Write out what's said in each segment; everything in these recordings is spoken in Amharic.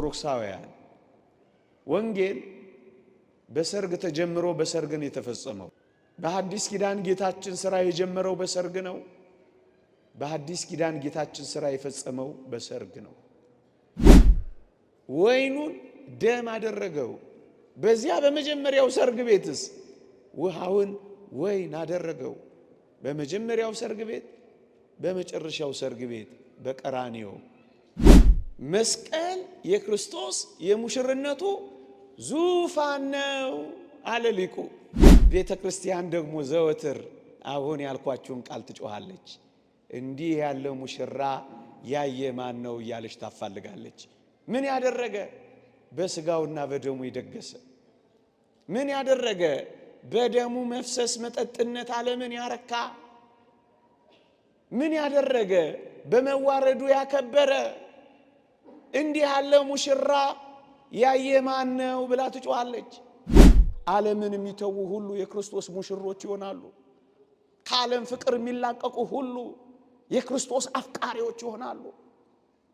ኦርቶዶክሳውያን ወንጌል በሰርግ ተጀምሮ በሰርግ ነው የተፈጸመው። በሐዲስ ኪዳን ጌታችን ሥራ የጀመረው በሰርግ ነው። በሐዲስ ኪዳን ጌታችን ሥራ የፈጸመው በሰርግ ነው። ወይኑን ደም አደረገው። በዚያ በመጀመሪያው ሰርግ ቤትስ ውሃውን ወይን አደረገው። በመጀመሪያው ሰርግ ቤት፣ በመጨረሻው ሰርግ ቤት በቀራንዮ መስቀል የክርስቶስ የሙሽርነቱ ዙፋን ነው አለ ሊቁ። ቤተ ክርስቲያን ደግሞ ዘወትር አሁን ያልኳችሁን ቃል ትጮኻለች። እንዲህ ያለው ሙሽራ ያየ ማን ነው እያለች ታፋልጋለች። ምን ያደረገ? በስጋውና በደሙ የደገሰ። ምን ያደረገ? በደሙ መፍሰስ መጠጥነት ዓለምን ያረካ። ምን ያደረገ? በመዋረዱ ያከበረ። እንዲህ ያለ ሙሽራ ያየ ማን ነው ብላ ትጮኻለች። ዓለምን የሚተዉ ሁሉ የክርስቶስ ሙሽሮች ይሆናሉ። ከዓለም ፍቅር የሚላቀቁ ሁሉ የክርስቶስ አፍቃሪዎች ይሆናሉ።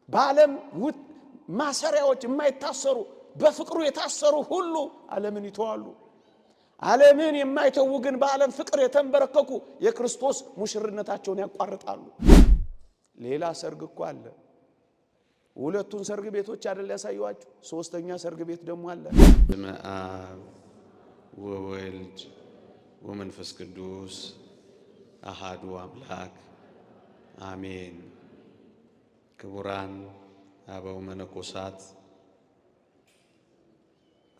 በዓለም ማሰሪያዎች የማይታሰሩ በፍቅሩ የታሰሩ ሁሉ ዓለምን ይተዋሉ። ዓለምን የማይተዉ ግን በዓለም ፍቅር የተንበረከኩ የክርስቶስ ሙሽርነታቸውን ያቋርጣሉ። ሌላ ሰርግ እኮ አለ። ሁለቱን ሰርግ ቤቶች አይደል ያሳዩዋችሁ? ሶስተኛ ሰርግ ቤት ደግሞ አለ። በስመ አብ ወወልድ ወመንፈስ ቅዱስ አሃዱ አምላክ አሜን። ክቡራን አበው መነኮሳት፣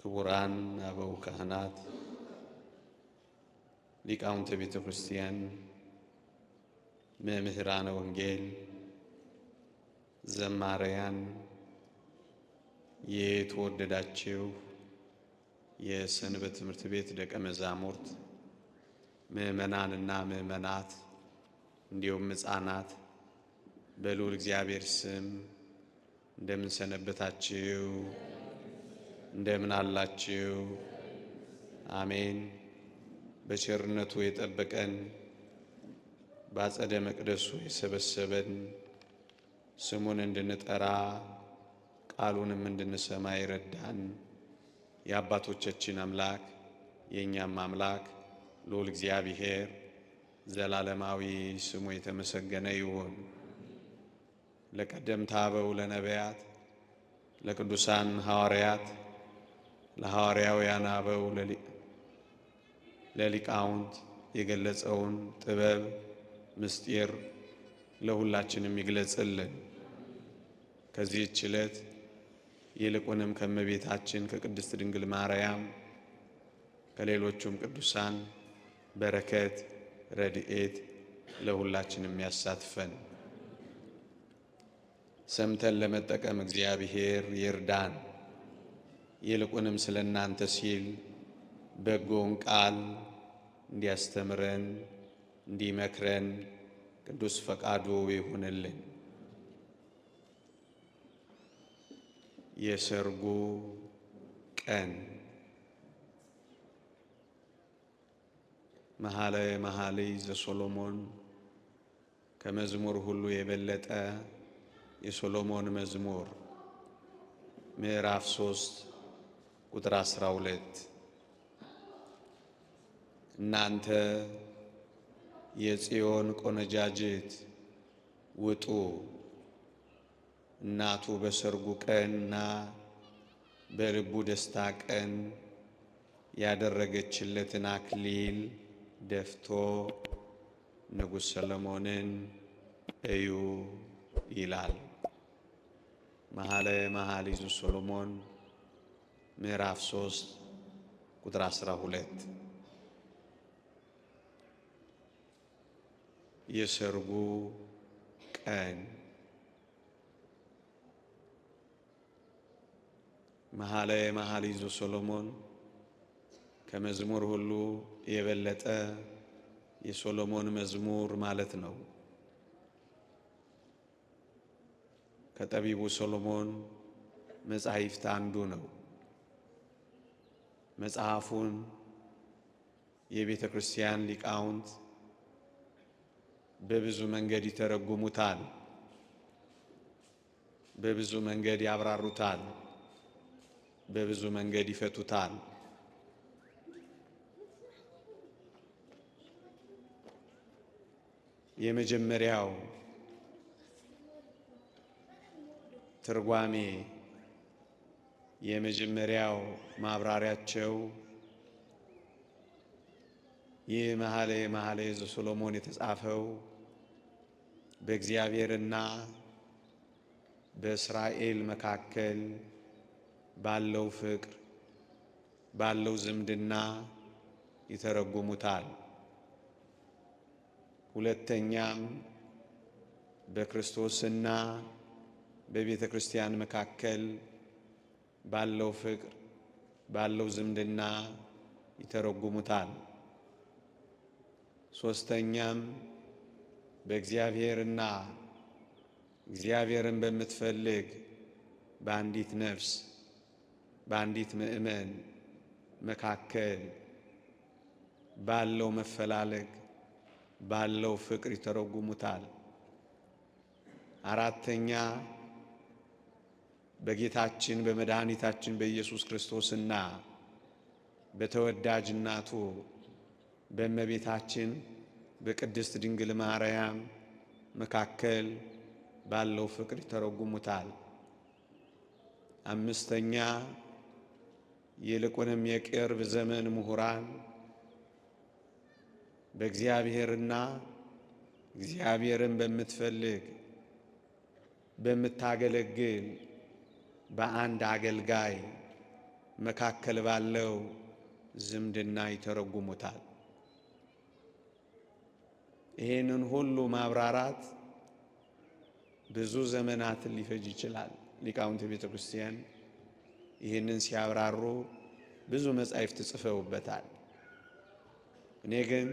ክቡራን አበው ካህናት፣ ሊቃውንተ ቤተ ክርስቲያን፣ መምህራነ ወንጌል፣ ዘማሪያን፣ የተወደዳችሁ የሰንበት ትምህርት ቤት ደቀ መዛሙርት፣ ምእመናንና ምእመናት እንዲሁም ሕፃናት በልዑል እግዚአብሔር ስም እንደምን ሰነበታችሁ? እንደምን አላችሁ? አሜን። በቸርነቱ የጠበቀን በአጸደ መቅደሱ የሰበሰበን ስሙን እንድንጠራ ቃሉንም እንድንሰማ ይረዳን የአባቶቻችን አምላክ የእኛም አምላክ ልዑል እግዚአብሔር ዘላለማዊ ስሙ የተመሰገነ ይሁን። ለቀደምት አበው ለነቢያት፣ ለቅዱሳን ሐዋርያት፣ ለሐዋርያውያን አበው ለሊቃውንት የገለጸውን ጥበብ ምስጢር ለሁላችንም ይግለጽልን። ከዚህች ዕለት ይልቁንም ከእመቤታችን ከቅድስት ድንግል ማርያም ከሌሎቹም ቅዱሳን በረከት ረድኤት ለሁላችንም ያሳትፈን። ሰምተን ለመጠቀም እግዚአብሔር ይርዳን። ይልቁንም ስለ እናንተ ሲል በጎውን ቃል እንዲያስተምረን እንዲመክረን ቅዱስ ፈቃዱ ይሁንልን። የሰርጉ ቀን መኃልየ መኃልይ ዘሰሎሞን ከመዝሙር ሁሉ የበለጠ የሶሎሞን መዝሙር ምዕራፍ 3 ቁጥር 12 እናንተ የጽዮን ቆነጃጅት ውጡ፣ እናቱ በሰርጉ ቀንና በልቡ ደስታ ቀን ያደረገችለትን አክሊል ደፍቶ ንጉሥ ሰሎሞንን እዩ ይላል። መኃልየ መኃልይ ዘሰሎሞን ምዕራፍ 3 ቁጥር 12 የሰርጉ ቀን መኃልየ መኃልይ ዘሰሎሞን ከመዝሙር ሁሉ የበለጠ የሶሎሞን መዝሙር ማለት ነው። ከጠቢቡ ሶሎሞን መጻሕፍት አንዱ ነው። መጽሐፉን የቤተ ክርስቲያን ሊቃውንት በብዙ መንገድ ይተረጉሙታል፣ በብዙ መንገድ ያብራሩታል። በብዙ መንገድ ይፈቱታል። የመጀመሪያው ትርጓሜ የመጀመሪያው ማብራሪያቸው ይህ መኃልየ ዘሰሎሞን የተጻፈው በእግዚአብሔርና በእስራኤል መካከል ባለው ፍቅር ባለው ዝምድና ይተረጉሙታል። ሁለተኛም በክርስቶስና በቤተ ክርስቲያን መካከል ባለው ፍቅር ባለው ዝምድና ይተረጉሙታል። ሶስተኛም በእግዚአብሔርና እግዚአብሔርን በምትፈልግ በአንዲት ነፍስ በአንዲት ምእመን መካከል ባለው መፈላለግ ባለው ፍቅር ይተረጉሙታል። አራተኛ በጌታችን በመድኃኒታችን በኢየሱስ ክርስቶስና በተወዳጅ እናቱ በእመቤታችን በቅድስት ድንግል ማርያም መካከል ባለው ፍቅር ይተረጉሙታል። አምስተኛ ይልቁንም የቅርብ ዘመን ምሁራን በእግዚአብሔርና እግዚአብሔርን በምትፈልግ በምታገለግል በአንድ አገልጋይ መካከል ባለው ዝምድና ይተረጉሙታል። ይህንን ሁሉ ማብራራት ብዙ ዘመናትን ሊፈጅ ይችላል። ሊቃውንት ቤተ ክርስቲያን ይህንን ሲያብራሩ ብዙ መጻሕፍት ጽፈውበታል። እኔ ግን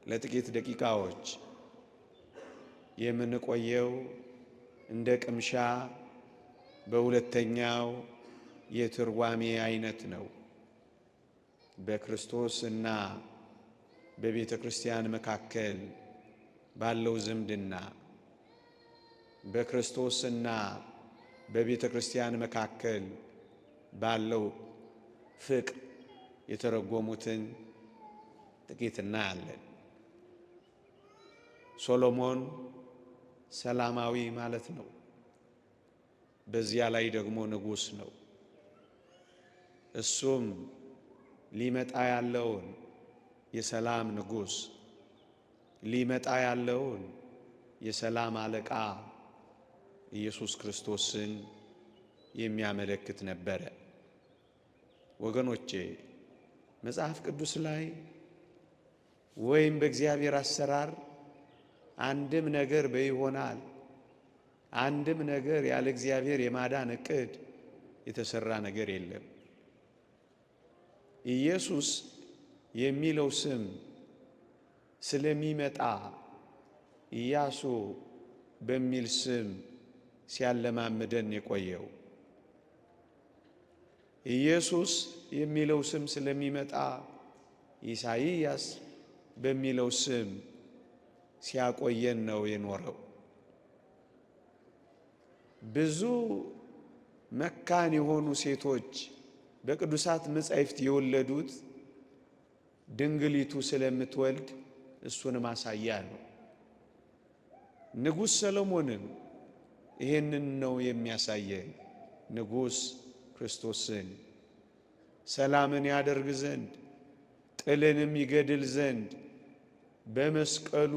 ለጥቂት ደቂቃዎች የምንቆየው እንደ ቅምሻ በሁለተኛው የትርጓሜ አይነት ነው። በክርስቶስና በቤተ ክርስቲያን መካከል ባለው ዝምድና በክርስቶስና በቤተ ክርስቲያን መካከል ባለው ፍቅር የተረጎሙትን ጥቂት እናያለን። ሶሎሞን ሰላማዊ ማለት ነው። በዚያ ላይ ደግሞ ንጉሥ ነው። እሱም ሊመጣ ያለውን የሰላም ንጉሥ ሊመጣ ያለውን የሰላም አለቃ ኢየሱስ ክርስቶስን የሚያመለክት ነበረ። ወገኖቼ መጽሐፍ ቅዱስ ላይ ወይም በእግዚአብሔር አሰራር አንድም ነገር በይሆናል አንድም ነገር ያለ እግዚአብሔር የማዳን ዕቅድ የተሰራ ነገር የለም። ኢየሱስ የሚለው ስም ስለሚመጣ ኢያሱ በሚል ስም ሲያለማምደን የቆየው ኢየሱስ የሚለው ስም ስለሚመጣ ኢሳይያስ በሚለው ስም ሲያቆየን ነው የኖረው። ብዙ መካን የሆኑ ሴቶች በቅዱሳት መጻሕፍት የወለዱት ድንግሊቱ ስለምትወልድ እሱን ማሳያ ነው። ንጉሥ ሰሎሞንም ይህንን ነው የሚያሳየን። ንጉሥ ክርስቶስን ሰላምን ያደርግ ዘንድ ጥልንም ይገድል ዘንድ በመስቀሉ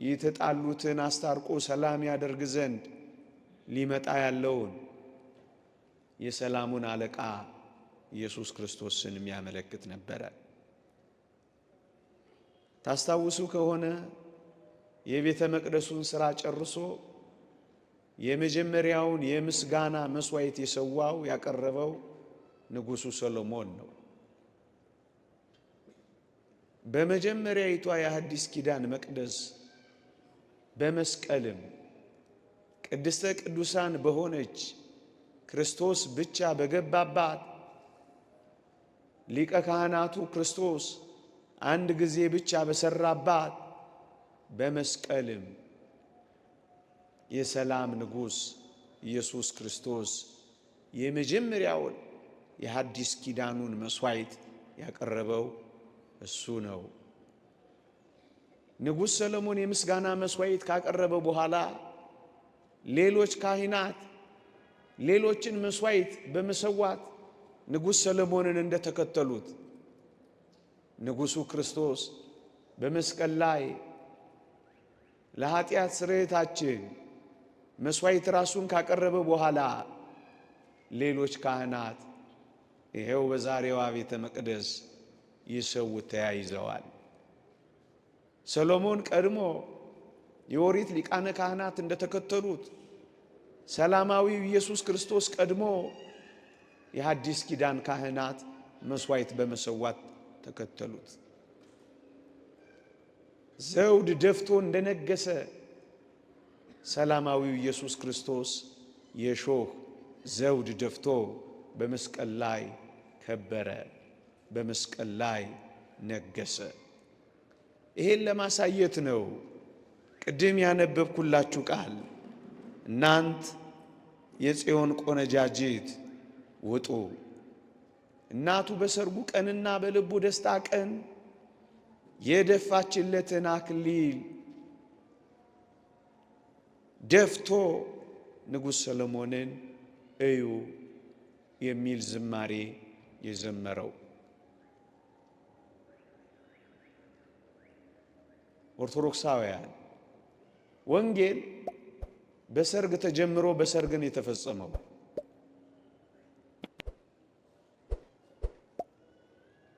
የተጣሉትን አስታርቆ ሰላም ያደርግ ዘንድ ሊመጣ ያለውን የሰላሙን አለቃ ኢየሱስ ክርስቶስን የሚያመለክት ነበረ። ታስታውሱ ከሆነ የቤተ መቅደሱን ሥራ ጨርሶ የመጀመሪያውን የምስጋና መስዋዕት የሰዋው ያቀረበው ንጉሡ ሰሎሞን ነው። በመጀመሪያይቷ የሐዲስ ኪዳን መቅደስ በመስቀልም ቅድስተ ቅዱሳን በሆነች ክርስቶስ ብቻ በገባባት ሊቀ ካህናቱ ክርስቶስ አንድ ጊዜ ብቻ በሰራባት በመስቀልም የሰላም ንጉሥ ኢየሱስ ክርስቶስ የመጀመሪያውን የሐዲስ ኪዳኑን መስዋዕት ያቀረበው እሱ ነው። ንጉሥ ሰሎሞን የምስጋና መስዋዕት ካቀረበ በኋላ ሌሎች ካህናት ሌሎችን መስዋዕት በመሰዋት ንጉሥ ሰሎሞንን እንደተከተሉት ንጉሡ ክርስቶስ በመስቀል ላይ ለኃጢአት ስርየታችን መስዋዕት ራሱን ካቀረበ በኋላ ሌሎች ካህናት ይሄው በዛሬዋ ቤተ መቅደስ ይሰው ተያይዘዋል። ሰሎሞን ቀድሞ የኦሪት ሊቃነ ካህናት እንደተከተሉት ሰላማዊው ኢየሱስ ክርስቶስ ቀድሞ የሐዲስ ኪዳን ካህናት መስዋዕት በመሰዋት ተከተሉት። ዘውድ ደፍቶ እንደነገሰ ሰላማዊው ኢየሱስ ክርስቶስ የሾህ ዘውድ ደፍቶ በመስቀል ላይ ከበረ፣ በመስቀል ላይ ነገሰ። ይሄን ለማሳየት ነው ቅድም ያነበብኩላችሁ ቃል እናንት የጽዮን ቆነጃጅት ውጡ። እናቱ በሰርጉ ቀንና በልቡ ደስታ ቀን የደፋችለትን አክሊል ደፍቶ ንጉሥ ሰሎሞንን እዩ የሚል ዝማሬ የዘመረው። ኦርቶዶክሳውያን ወንጌል በሰርግ ተጀምሮ በሰርግ ነው የተፈጸመው።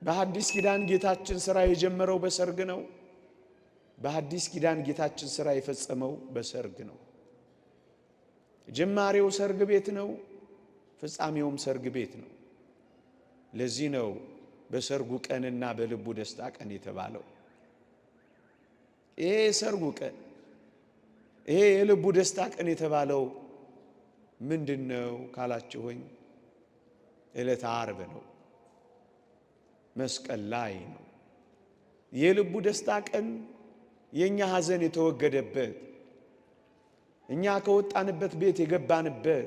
በሐዲስ ኪዳን ጌታችን ሥራ የጀመረው በሰርግ ነው። በሐዲስ ኪዳን ጌታችን ሥራ የፈጸመው በሰርግ ነው። ጅማሬው ሰርግ ቤት ነው፣ ፍጻሜውም ሰርግ ቤት ነው። ለዚህ ነው በሰርጉ ቀንና በልቡ ደስታ ቀን የተባለው። ይሄ የሰርጉ ቀን ይሄ የልቡ ደስታ ቀን የተባለው ምንድነው ካላችሁኝ፣ ዕለተ ዓርብ ነው፣ መስቀል ላይ ነው። የልቡ ደስታ ቀን የኛ ሐዘን የተወገደበት፣ እኛ ከወጣንበት ቤት የገባንበት፣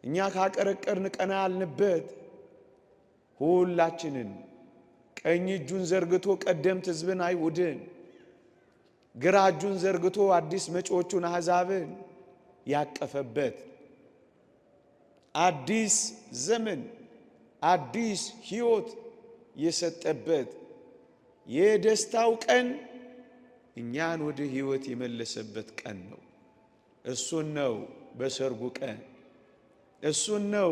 እኛ ካቀረቀርን ቀና ያልንበት፣ ሁላችንን ቀኝ እጁን ዘርግቶ ቀደምት ሕዝብን አይሁድን፣ ግራ እጁን ዘርግቶ አዲስ መጪዎቹን አሕዛብን ያቀፈበት አዲስ ዘመን አዲስ ሕይወት የሰጠበት የደስታው ቀን እኛን ወደ ሕይወት የመለሰበት ቀን ነው። እሱን ነው በሰርጉ ቀን፣ እሱን ነው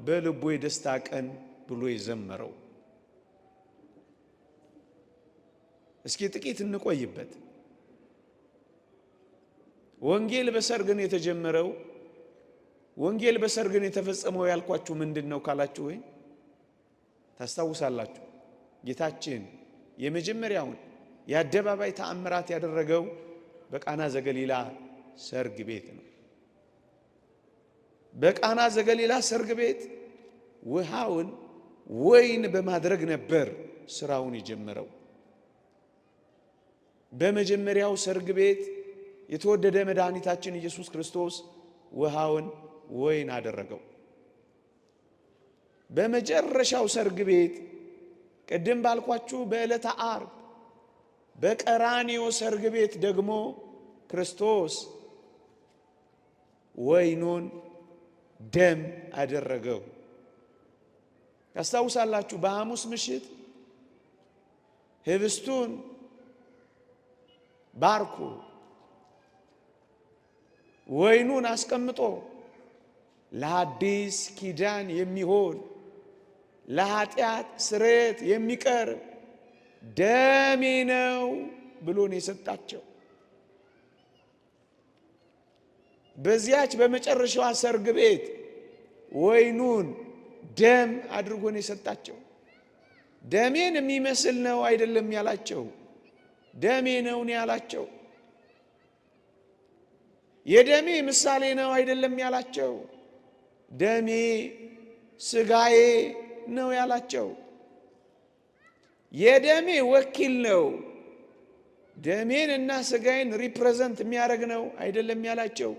በልቡ የደስታ ቀን ብሎ የዘመረው። እስኪ ጥቂት እንቆይበት። ወንጌል በሰርግ ነው የተጀመረው። ወንጌል በሰርግ ነው የተፈጸመው ያልኳችሁ ምንድን ነው ካላችሁ ወይ ታስታውሳላችሁ። ጌታችን የመጀመሪያውን የአደባባይ ተአምራት ያደረገው በቃና ዘገሊላ ሰርግ ቤት ነው። በቃና ዘገሊላ ሰርግ ቤት ውሃውን ወይን በማድረግ ነበር ስራውን የጀመረው። በመጀመሪያው ሰርግ ቤት የተወደደ መድኃኒታችን ኢየሱስ ክርስቶስ ውሃውን ወይን አደረገው። በመጨረሻው ሰርግ ቤት ቅድም ባልኳችሁ በዕለተ ዓርብ በቀራንዮ ሰርግ ቤት ደግሞ ክርስቶስ ወይኑን ደም አደረገው። ያስታውሳላችሁ። በሐሙስ ምሽት ህብስቱን ባርኮ ወይኑን አስቀምጦ ለአዲስ ኪዳን የሚሆን ለኃጢአት ስርየት የሚቀርብ ደሜ ነው ብሎ ነው የሰጣቸው። በዚያች በመጨረሻዋ ሰርግ ቤት ወይኑን ደም አድርጎ ነው የሰጣቸው። ደሜን የሚመስል ነው አይደለም ያላቸው፣ ደሜ ነው ያላቸው። የደሜ ምሳሌ ነው አይደለም ያላቸው፣ ደሜ ስጋዬ ነው ያላቸው። የደሜ ወኪል ነው፣ ደሜን እና ስጋዬን ሪፕሬዘንት የሚያደርግ ነው አይደለም ያላቸው።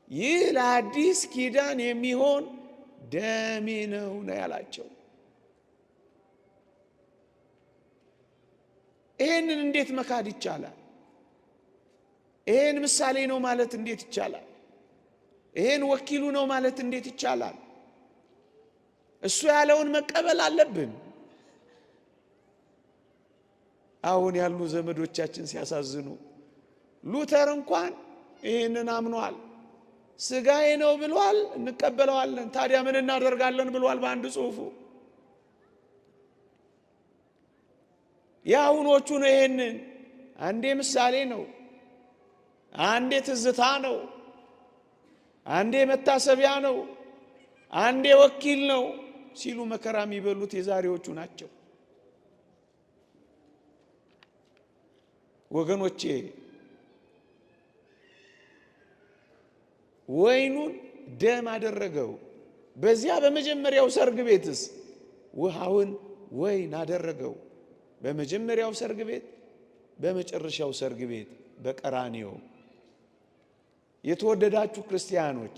ይህ ለአዲስ ኪዳን የሚሆን ደሜ ነው ያላቸው። ይህንን እንዴት መካድ ይቻላል? ይህን ምሳሌ ነው ማለት እንዴት ይቻላል? ይህን ወኪሉ ነው ማለት እንዴት ይቻላል? እሱ ያለውን መቀበል አለብን። አሁን ያሉ ዘመዶቻችን ሲያሳዝኑ፣ ሉተር እንኳን ይህንን አምኗል። ሥጋዬ ነው ብሏል፣ እንቀበለዋለን። ታዲያ ምን እናደርጋለን ብሏል በአንድ ጽሑፉ። የአሁኖቹ ነው ይህንን አንዴ ምሳሌ ነው፣ አንዴ ትዝታ ነው፣ አንዴ መታሰቢያ ነው፣ አንዴ ወኪል ነው ሲሉ መከራ የሚበሉት የዛሬዎቹ ናቸው። ወገኖቼ ወይኑን ደም አደረገው። በዚያ በመጀመሪያው ሰርግ ቤትስ ውሃውን ወይን አደረገው። በመጀመሪያው ሰርግ ቤት፣ በመጨረሻው ሰርግ ቤት በቀራንዮ። የተወደዳችሁ ክርስቲያኖች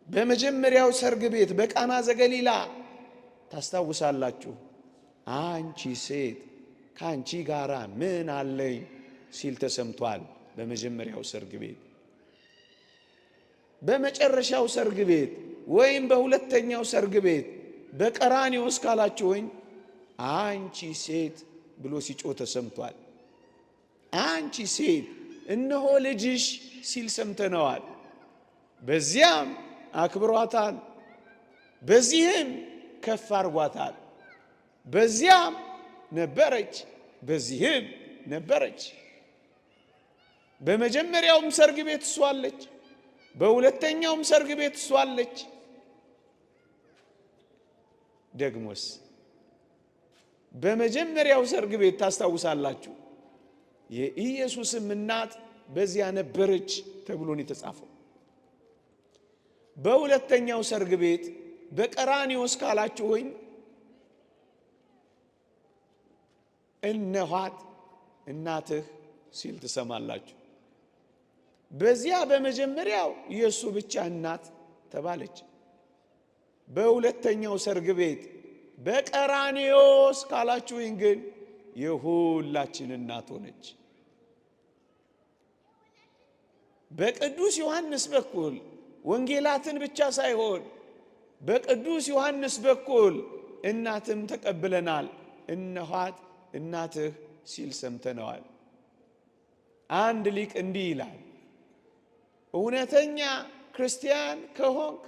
በመጀመሪያው ሰርግ ቤት በቃና ዘገሊላ ታስታውሳላችሁ። አንቺ ሴት ከአንቺ ጋራ ምን አለኝ ሲል ተሰምቷል በመጀመሪያው ሰርግ ቤት። በመጨረሻው ሰርግ ቤት ወይም በሁለተኛው ሰርግ ቤት በቀራንዮ እስካላችሁኝ አንቺ ሴት ብሎ ሲጮህ ተሰምቷል። አንቺ ሴት እነሆ ልጅሽ ሲል ሰምተነዋል። በዚያም አክብሯታል፣ በዚህም ከፍ አርጓታል። በዚያም ነበረች፣ በዚህም ነበረች። በመጀመሪያውም ሰርግ ቤት እሷ አለች፣ በሁለተኛውም ሰርግ ቤት እሷ አለች። ደግሞስ በመጀመሪያው ሰርግ ቤት ታስታውሳላችሁ፣ የኢየሱስም እናት በዚያ ነበረች ተብሎ ነው የተጻፈው። በሁለተኛው ሰርግ ቤት በቀራንዮ እስካላችሁኝ እነኋት እናትህ ሲል ትሰማላችሁ። በዚያ በመጀመሪያው የእሱ ብቻ እናት ተባለች። በሁለተኛው ሰርግ ቤት በቀራንዮ እስካላችሁኝ ግን የሁላችን እናት ሆነች። በቅዱስ ዮሐንስ በኩል ወንጌላትን ብቻ ሳይሆን በቅዱስ ዮሐንስ በኩል እናትም ተቀብለናል። እነኋት እናትህ ሲል ሰምተነዋል። አንድ ሊቅ እንዲህ ይላል፣ እውነተኛ ክርስቲያን ከሆንክ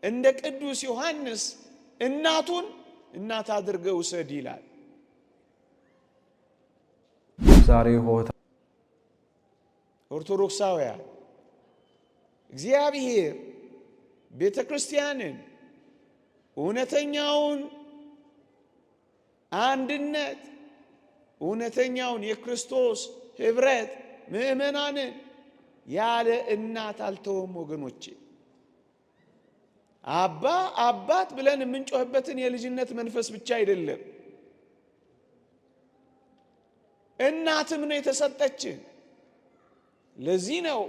እንደ ቅዱስ ዮሐንስ እናቱን እናት አድርገው ውሰድ ይላል። ዛሬ ሆታ ኦርቶዶክሳውያን እግዚአብሔር ቤተ ክርስቲያንን እውነተኛውን አንድነት፣ እውነተኛውን የክርስቶስ ኅብረት ምእመናንን ያለ እናት አልተወም። ወገኖቼ አባት ብለን የምንጮህበትን የልጅነት መንፈስ ብቻ አይደለም፣ እናትም ነው የተሰጠችን። ለዚህ ነው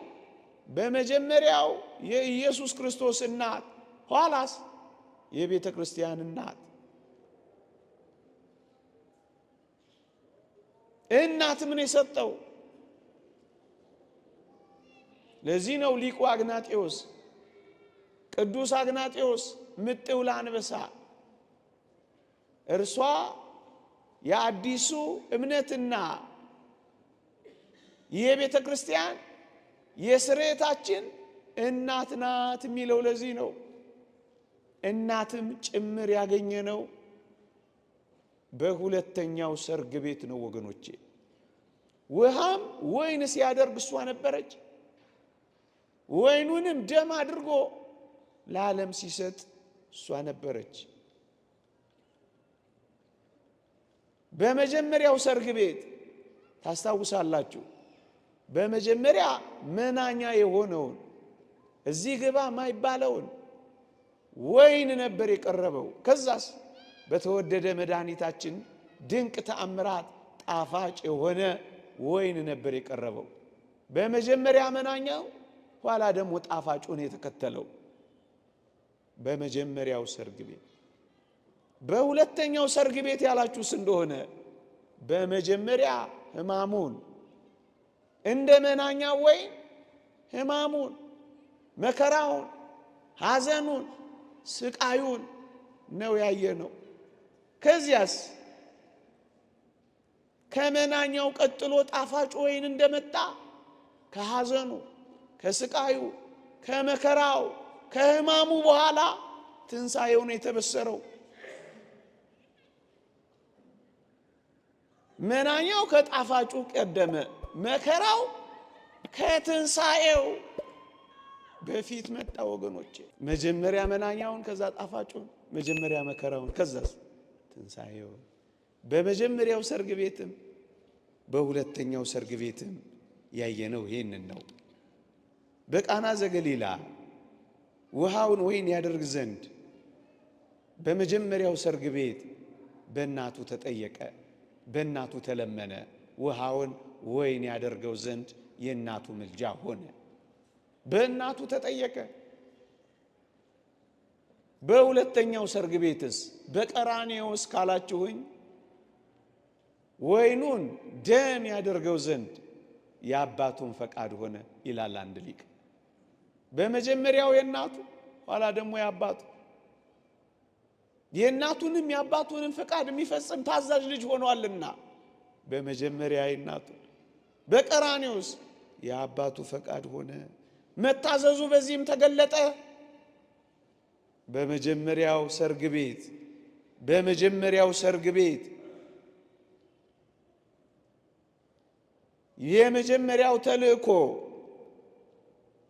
በመጀመሪያው የኢየሱስ ክርስቶስ እናት፣ ኋላስ የቤተ ክርስቲያን እናት። እናትም ነው የሰጠው። ለዚህ ነው ሊቁ አግናጤዎስ ቅዱስ አግናጤዎስ ምጥው ለአንበሳ እርሷ የአዲሱ እምነትና የቤተ ክርስቲያን የስርየታችን እናት ናት የሚለው ለዚህ ነው። እናትም ጭምር ያገኘነው በሁለተኛው ሰርግ ቤት ነው ወገኖቼ። ውሃም ወይን ሲያደርግ እሷ ነበረች። ወይኑንም ደም አድርጎ ለዓለም ሲሰጥ እሷ ነበረች። በመጀመሪያው ሰርግ ቤት ታስታውሳላችሁ፣ በመጀመሪያ መናኛ የሆነውን እዚህ ግባ ማይባለውን ወይን ነበር የቀረበው። ከዛስ በተወደደ መድኃኒታችን ድንቅ ተአምራት ጣፋጭ የሆነ ወይን ነበር የቀረበው። በመጀመሪያ መናኛው፣ ኋላ ደግሞ ጣፋጩን የተከተለው በመጀመሪያው ሰርግ ቤት። በሁለተኛው ሰርግ ቤት ያላችሁስ እንደሆነ በመጀመሪያ ሕማሙን እንደ መናኛው ወይን ሕማሙን፣ መከራውን፣ ሐዘኑን፣ ስቃዩን ነው ያየነው። ከዚያስ ከመናኛው ቀጥሎ ጣፋጭ ወይን እንደመጣ ከሐዘኑ፣ ከስቃዩ፣ ከመከራው፣ ከሕማሙ በኋላ ትንሣኤው ነው የተበሰረው። መናኛው ከጣፋጩ ቀደመ፣ መከራው ከትንሣኤው በፊት መጣ። ወገኖቼ መጀመሪያ መናኛውን፣ ከዛ ጣፋጩን፣ መጀመሪያ መከራውን፣ ከዛ ትንሣኤው። በመጀመሪያው ሰርግ ቤትም በሁለተኛው ሰርግ ቤትም ያየነው ይህንን ነው። በቃና ዘገሊላ ውሃውን ወይን ያደርግ ዘንድ በመጀመሪያው ሰርግ ቤት በእናቱ ተጠየቀ፣ በእናቱ ተለመነ። ውሃውን ወይን ያደርገው ዘንድ የእናቱ ምልጃ ሆነ። በእናቱ ተጠየቀ። በሁለተኛው ሰርግ ቤትስ በቀራንዮስ ካላችሁኝ ወይኑን ደም ያደርገው ዘንድ የአባቱን ፈቃድ ሆነ ይላል አንድ ሊቅ። በመጀመሪያው የእናቱ ኋላ ደግሞ የአባቱ፣ የእናቱንም የአባቱንም ፈቃድ የሚፈጽም ታዛዥ ልጅ ሆኗልና በመጀመሪያ የእናቱ፣ በቀራንዮስ የአባቱ ፈቃድ ሆነ። መታዘዙ በዚህም ተገለጠ። በመጀመሪያው ሰርግ ቤት የመጀመሪያው ተልእኮ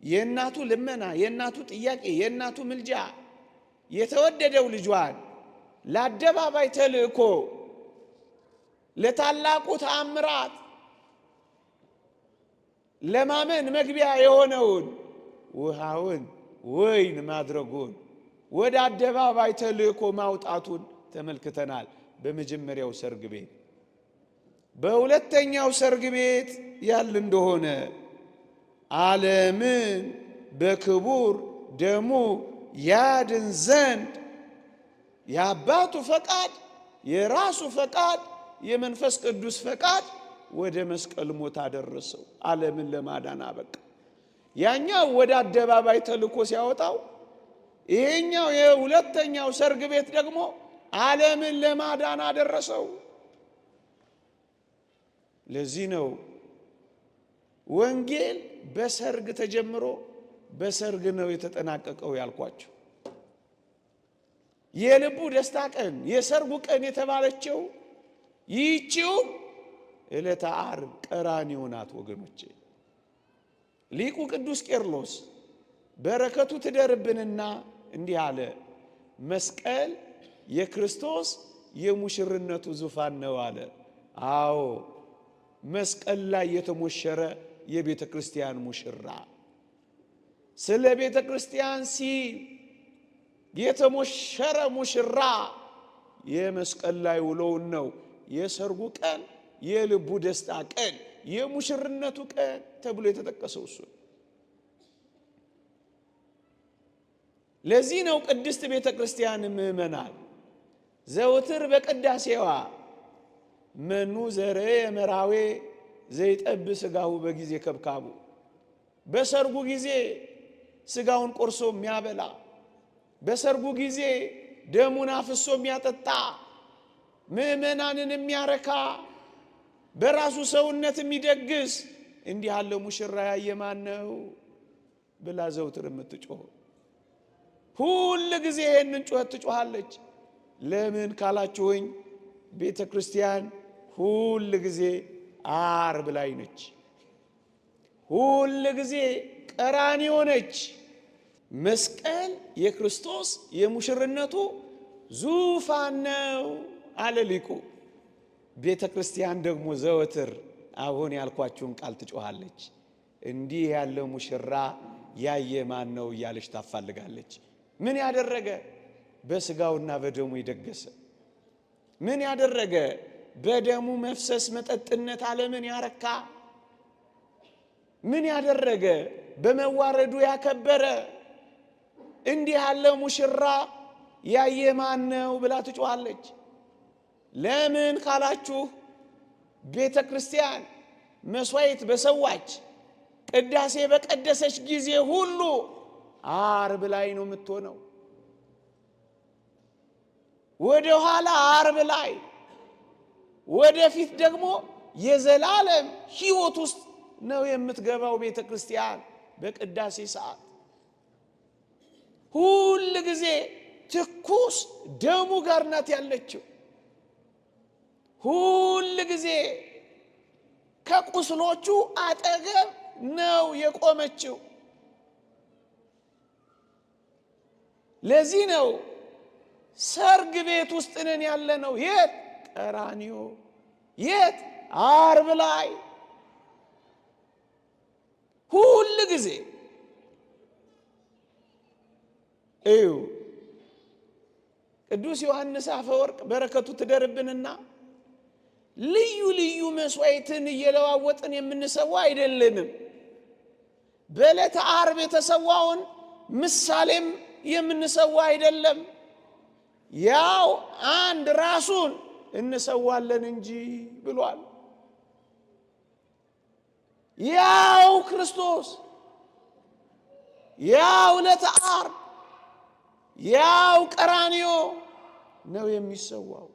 የእናቱ ልመና፣ የእናቱ ጥያቄ፣ የእናቱ ምልጃ የተወደደው ልጇን ለአደባባይ ተልእኮ ለታላቁ ተአምራት ለማመን መግቢያ የሆነውን ውሃውን ወይን ማድረጉን ወደ አደባባይ ተልእኮ ማውጣቱን ተመልክተናል በመጀመሪያው ሰርግ ቤት። በሁለተኛው ሰርግ ቤት ያል እንደሆነ ዓለምን በክቡር ደሙ ያድን ዘንድ የአባቱ ፈቃድ፣ የራሱ ፈቃድ፣ የመንፈስ ቅዱስ ፈቃድ ወደ መስቀል ሞት አደረሰው። ዓለምን ለማዳን አበቃ። ያኛው ወደ አደባባይ ተልኮ ሲያወጣው፣ ይሄኛው የሁለተኛው ሰርግ ቤት ደግሞ ዓለምን ለማዳን አደረሰው። ለዚህ ነው ወንጌል በሰርግ ተጀምሮ በሰርግ ነው የተጠናቀቀው ያልኳቸው። የልቡ ደስታ ቀን፣ የሰርጉ ቀን የተባለችው ይህችው ዕለተ ዓርብ ቀራንዮ ናት ወገኖቼ። ሊቁ ቅዱስ ቄርሎስ በረከቱ ትደርብንና እንዲህ አለ። መስቀል የክርስቶስ የሙሽርነቱ ዙፋን ነው አለ። አዎ መስቀል ላይ የተሞሸረ የቤተ ክርስቲያን ሙሽራ፣ ስለ ቤተ ክርስቲያን ሲል የተሞሸረ ሙሽራ የመስቀል ላይ ውሎውን ነው የሰርጉ ቀን፣ የልቡ ደስታ ቀን፣ የሙሽርነቱ ቀን ተብሎ የተጠቀሰው እሱ። ለዚህ ነው ቅድስት ቤተ ክርስቲያን ምእመናን ዘውትር በቅዳሴዋ መኑ ዘረ የመራዌ ዘይጠብ ስጋው በጊዜ ከብካቡ፣ በሰርጉ ጊዜ ስጋውን ቆርሶ የሚያበላ፣ በሰርጉ ጊዜ ደሙን አፍሶ የሚያጠጣ፣ ምእመናንን የሚያረካ፣ በራሱ ሰውነት የሚደግስ እንዲህ ያለ ሙሽራ ያየ ማን ነው ብላ ዘውትር የምትጮህ ሁል ጊዜ ይህንን ጩኸት ትጮኻለች። ለምን ካላችሁኝ ቤተ ክርስቲያን ሁል ጊዜ ዓርብ ላይ ነች፣ ሁል ጊዜ ቀራንዮ ነች። መስቀል የክርስቶስ የሙሽርነቱ ዙፋን ነው አለ ሊቁ። ቤተ ክርስቲያን ደግሞ ዘወትር አሁን ያልኳችሁን ቃል ትጮኻለች። እንዲህ ያለ ሙሽራ ያየ ማን ነው እያለች ታፋልጋለች። ምን ያደረገ? በስጋውና በደሙ የደገሰ። ምን ያደረገ? በደሙ መፍሰስ መጠጥነት ዓለምን ያረካ። ምን ያደረገ? በመዋረዱ ያከበረ እንዲህ ያለ ሙሽራ ያየ ማን ነው ብላ ትጮኻለች። ለምን ካላችሁ ቤተ ክርስቲያን መስዋዕት በሰዋች ቅዳሴ በቀደሰች ጊዜ ሁሉ ዓርብ ላይ ነው የምትሆነው። ወደ ኋላ ዓርብ ላይ፣ ወደፊት ደግሞ የዘላለም ሕይወት ውስጥ ነው የምትገባው ቤተ ክርስቲያን በቅዳሴ ሰዓት። ሁል ጊዜ ትኩስ ደሙ ጋር ናት ያለችው። ሁል ጊዜ ከቁስሎቹ አጠገብ ነው የቆመችው። ለዚህ ነው ሰርግ ቤት ውስጥ ነን ያለ ነው። የት? ቀራንዮ። የት? ዓርብ ላይ። ሁል ጊዜ እዩ። ቅዱስ ዮሐንስ አፈወርቅ በረከቱ ትደርብንና ልዩ ልዩ መስዋዕትን እየለዋወጥን የምንሰዋ አይደለንም። በዕለተ ዓርብ የተሰዋውን ምሳሌም የምንሰዋ አይደለም። ያው አንድ ራሱን እንሰዋለን እንጂ ብሏል። ያው ክርስቶስ፣ ያው ዕለተ ዓርብ፣ ያው ቀራንዮ ነው የሚሰዋው።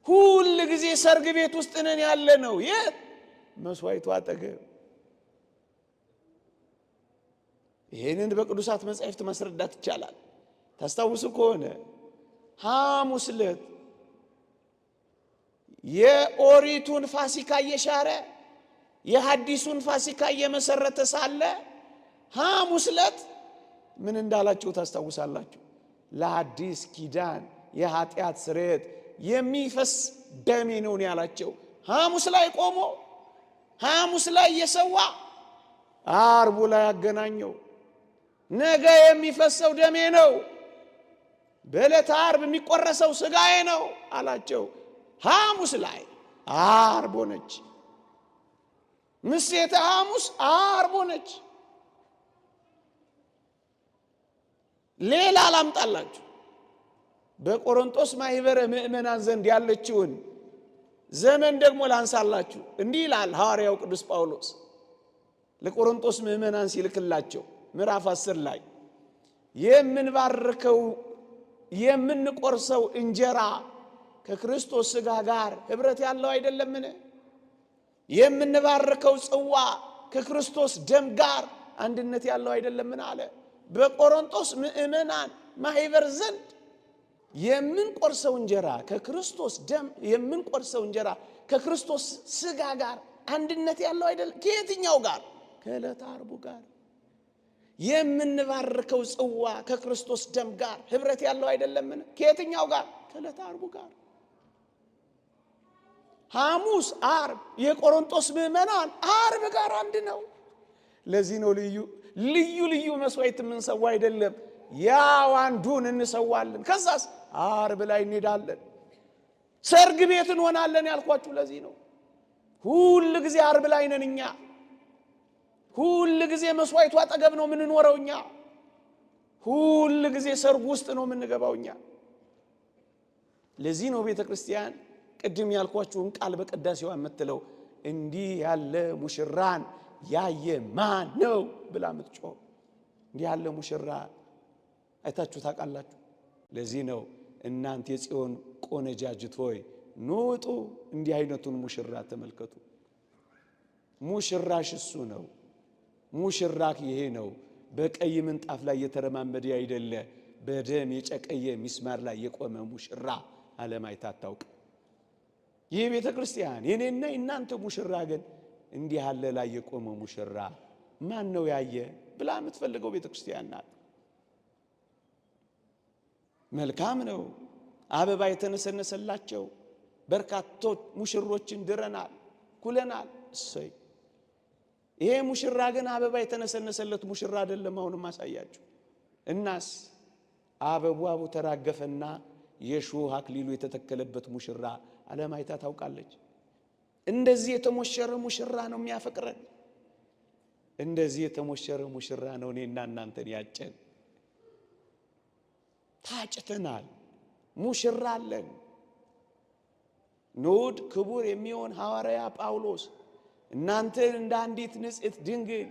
ሁል ጊዜ ሰርግ ቤት ውስጥ ነን ያለ ነው። የት? መስዋዕቱ አጠገብ። ይህንን በቅዱሳት መጻሕፍት ማስረዳት ይቻላል። ታስታውሱ ከሆነ ሐሙስ ዕለት የኦሪቱን ፋሲካ እየሻረ የሐዲሱን ፋሲካ እየመሰረተ ሳለ ሐሙስ ዕለት ምን እንዳላችሁ ታስታውሳላችሁ? ለሐዲስ ኪዳን የኃጢአት ስርየት የሚፈስ ደሜ ነው ያላቸው። ሐሙስ ላይ ቆሞ ሐሙስ ላይ እየሰዋ ዓርቡ ላይ ያገናኘው። ነገ የሚፈሰው ደሜ ነው፣ በዕለተ ዓርብ የሚቆረሰው ሥጋዬ ነው አላቸው። ሐሙስ ላይ ዓርብ ሆነች። ምሴተ ሐሙስ ዓርብ ሆነች። ሌላ ላምጣላችሁ። በቆሮንቶስ ማኅበረ ምእመናን ዘንድ ያለችውን ዘመን ደግሞ ላንሳላችሁ። እንዲህ ይላል ሐዋርያው ቅዱስ ጳውሎስ ለቆሮንቶስ ምእመናን ሲልክላቸው ምዕራፍ 10 ላይ የምንባርከው የምንቆርሰው እንጀራ ከክርስቶስ ሥጋ ጋር ኅብረት ያለው አይደለምን? የምንባርከው ጽዋ ከክርስቶስ ደም ጋር አንድነት ያለው አይደለምን አለ። በቆሮንቶስ ምእመናን ማኅበር ዘንድ የምንቆርሰው እንጀራ ከክርስቶስ ደም የምንቆርሰው እንጀራ ከክርስቶስ ሥጋ ጋር አንድነት ያለው አይደለም። ከየትኛው ጋር? ከዕለተ ዓርቡ ጋር። የምንባርከው ጽዋ ከክርስቶስ ደም ጋር ኅብረት ያለው አይደለምን? ከየትኛው ጋር? ከዕለተ ዓርቡ ጋር። ሐሙስ ዓርብ የቆሮንቶስ ምእመናን ዓርብ ጋር አንድ ነው። ለዚህ ነው ልዩ ልዩ መስዋዕት የምንሰዋ አይደለም። ያው አንዱን እንሰዋለን። ከዛስ ዓርብ ላይ እንሄዳለን፣ ሰርግ ቤት እንሆናለን ያልኳችሁ ለዚህ ነው። ሁል ጊዜ ዓርብ ላይ ነን እኛ። ሁል ጊዜ መስዋዕቱ አጠገብ ነው የምንኖረው እኛ። ሁል ጊዜ ሰርጉ ውስጥ ነው የምንገባው እኛ። ለዚህ ነው ቤተ ክርስቲያን ቅድም ያልኳችሁን ቃል በቅዳሴዋ የምትለው እንዲህ ያለ ሙሽራን ያየ ማን ነው ብላ የምትጮህ። እንዲህ ያለ ሙሽራ አይታችሁ ታውቃላችሁ? ለዚህ ነው እናንተ የጽዮን ቆነጃጅት ሆይ ኑ ውጡ፣ እንዲህ አይነቱን ሙሽራ ተመልከቱ። ሙሽራሽ እሱ ነው። ሙሽራክ ይሄ ነው። በቀይ ምንጣፍ ላይ የተረማመደ አይደለ፣ በደም የጨቀየ ሚስማር ላይ የቆመ ሙሽራ ዓለም አይታ አታውቅም። ይህ ቤተ ክርስቲያን የኔና እናንተ ሙሽራ ግን እንዲህ ያለ ላይ የቆመ ሙሽራ ማን ነው ያየ ብላ የምትፈልገው ቤተ ክርስቲያን ናት። መልካም ነው። አበባ የተነሰነሰላቸው በርካቶች ሙሽሮችን ድረናል፣ ኩለናል። እሰይ። ይሄ ሙሽራ ግን አበባ የተነሰነሰለት ሙሽራ አይደለም። አሁንም ማሳያችሁ። እናስ አበባው ተራገፈና የሾህ አክሊሉ የተተከለበት ሙሽራ ዓለም አይታ ታውቃለች? እንደዚህ የተሞሸረ ሙሽራ ነው የሚያፈቅረን። እንደዚህ የተሞሸረ ሙሽራ ነው እኔና እናንተን ያጨን። ታጭተናል፣ ሙሽራ አለን። ንዑድ ክቡር የሚሆን ሐዋርያ ጳውሎስ እናንተን እንደ አንዲት ንጽሕት ድንግል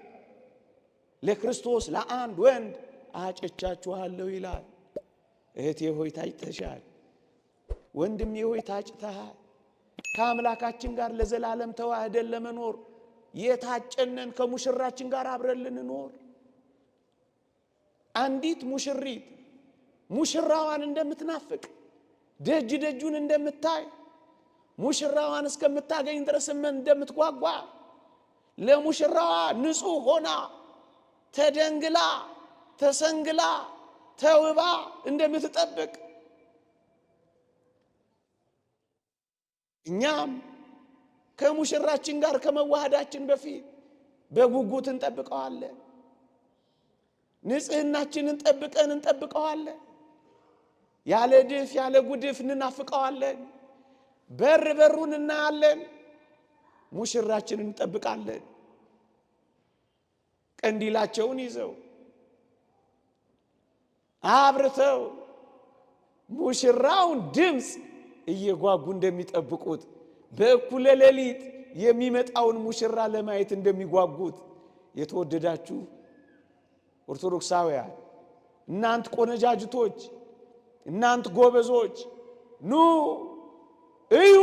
ለክርስቶስ ለአንድ ወንድ አጭቻችኋለሁ ይላል። እህቴ ሆይ ታጭተሻል። ወንድሜ ሆይ ታጭተሃል። ከአምላካችን ጋር ለዘላለም ተዋህደን ለመኖር የታጨነን ከሙሽራችን ጋር አብረን ልንኖር። አንዲት ሙሽሪት ሙሽራዋን እንደምትናፍቅ ደጅ ደጁን እንደምታይ ሙሽራዋን እስከምታገኝ ድረስ እንደምትጓጓ ለሙሽራዋ ንጹሕ ሆና ተደንግላ ተሰንግላ ተውባ እንደምትጠብቅ እኛም ከሙሽራችን ጋር ከመዋሃዳችን በፊት በጉጉት እንጠብቀዋለን። ንጽህናችንን ጠብቀን እንጠብቀዋለን። ያለ ድፍ ያለ ጉድፍ እንናፍቀዋለን። በር በሩን እናያለን። ሙሽራችንን እንጠብቃለን። ቀንዲላቸውን ይዘው አብርተው ሙሽራውን ድምፅ እየጓጉ እንደሚጠብቁት በእኩለ ሌሊት የሚመጣውን ሙሽራ ለማየት እንደሚጓጉት የተወደዳችሁ ኦርቶዶክሳውያን እናንት ቆነጃጅቶች እናንት ጎበዞች ኑ እዩ።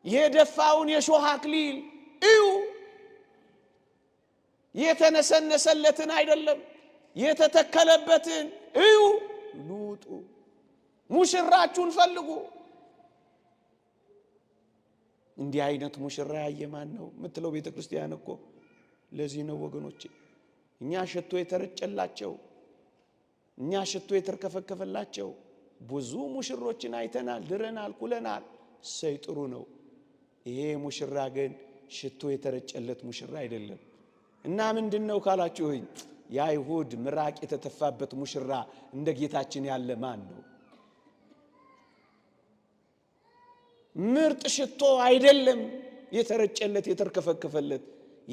የደፋውን የሾህ አክሊል እዩ። የተነሰነሰለትን አይደለም የተተከለበትን እዩ። ሉጡ ሙሽራችሁን ፈልጉ። እንዲህ አይነት ሙሽራ ያየ ማን ነው የምትለው ቤተ ክርስቲያን እኮ ለዚህ ነው ወገኖቼ። እኛ ሽቶ የተረጨላቸው እኛ ሽቶ የተርከፈከፈላቸው ብዙ ሙሽሮችን አይተናል፣ ድረናል፣ ኩለናል። እሰይ ጥሩ ነው። ይሄ ሙሽራ ግን ሽቶ የተረጨለት ሙሽራ አይደለም። እና ምንድነው ካላችሁኝ የአይሁድ ምራቅ የተተፋበት ሙሽራ እንደ ጌታችን ያለ ማን ነው? ምርጥ ሽቶ አይደለም የተረጨለት የተርከፈከፈለት